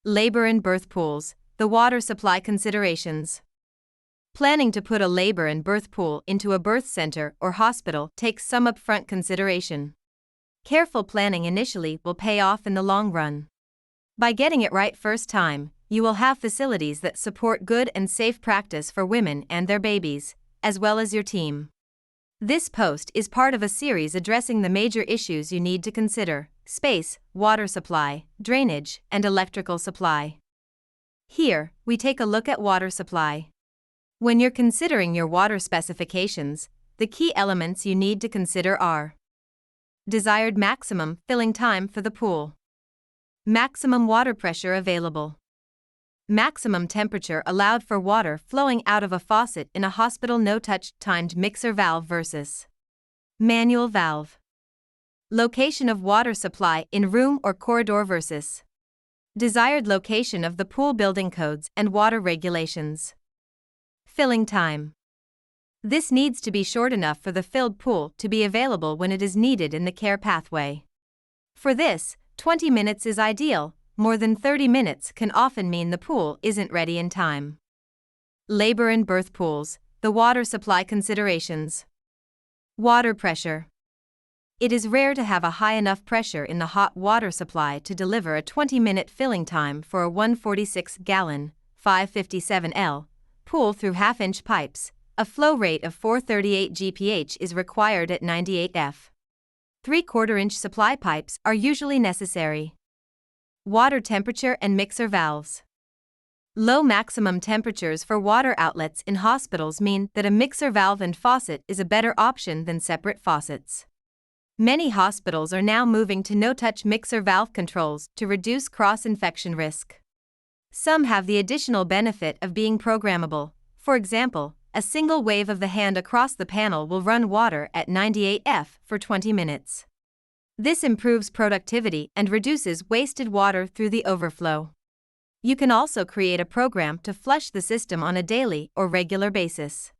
Labor and birth pools, the water supply considerations. Planning to put a labor and birth pool into a birth center or hospital takes some upfront consideration. Careful planning initially will pay off in the long run. By getting it right first time, you will have facilities that support good and safe practice for women and their babies, as well as your team. This post is part of a series addressing the major issues you need to consider: space, water supply, drainage, and electrical supply. Here, we take a look at water supply. When you're considering your water specifications, the key elements you need to consider are: desired maximum filling time for the pool, maximum water pressure available, maximum temperature allowed for water flowing out of a faucet in a hospital, no-touch timed mixer valve versus manual valve, location of water supply in room or corridor versus desired location of the pool, building codes and water regulations. Filling time. This needs to be short enough for the filled pool to be available when it is needed in the care pathway. For this, 20 minutes is ideal. More than 30 minutes can often mean the pool isn't ready in time. Labor and birth pools, the water supply considerations. Water pressure. It is rare to have a high enough pressure in the hot water supply to deliver a 20-minute filling time for a 146-gallon, 557L, pool through half-inch pipes. A flow rate of 438 GPH is required at 98 F. 3/4-inch supply pipes are usually necessary. Water temperature and mixer valves. Low maximum temperatures for water outlets in hospitals mean that a mixer valve and faucet is a better option than separate faucets. Many hospitals are now moving to no-touch mixer valve controls to reduce cross-infection risk. Some have the additional benefit of being programmable. For example, a single wave of the hand across the panel will run water at 98 F for 20 minutes. This improves productivity and reduces wasted water through the overflow. You can also create a program to flush the system on a daily or regular basis.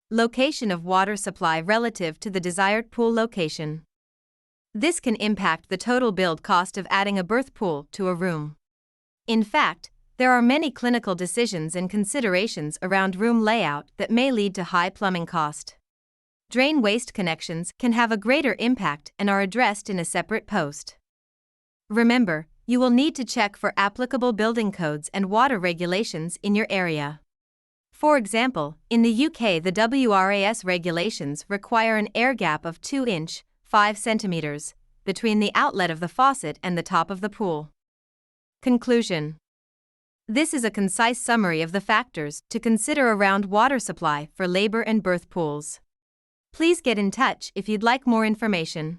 Location of water supply relative to the desired pool location. This can impact the total build cost of adding a birth pool to a room. In fact, there are many clinical decisions and considerations around room layout that may lead to high plumbing cost. Drain waste connections can have a greater impact and are addressed in a separate post. Remember, you will need to check for applicable building codes and water regulations in your area. For example, in the UK, the WRAS regulations require an air gap of 2 inch (5 centimeters) between the outlet of the faucet and the top of the pool. Conclusion. This is a concise summary of the factors to consider around water supply for labor and birth pools. Please get in touch if you'd like more information.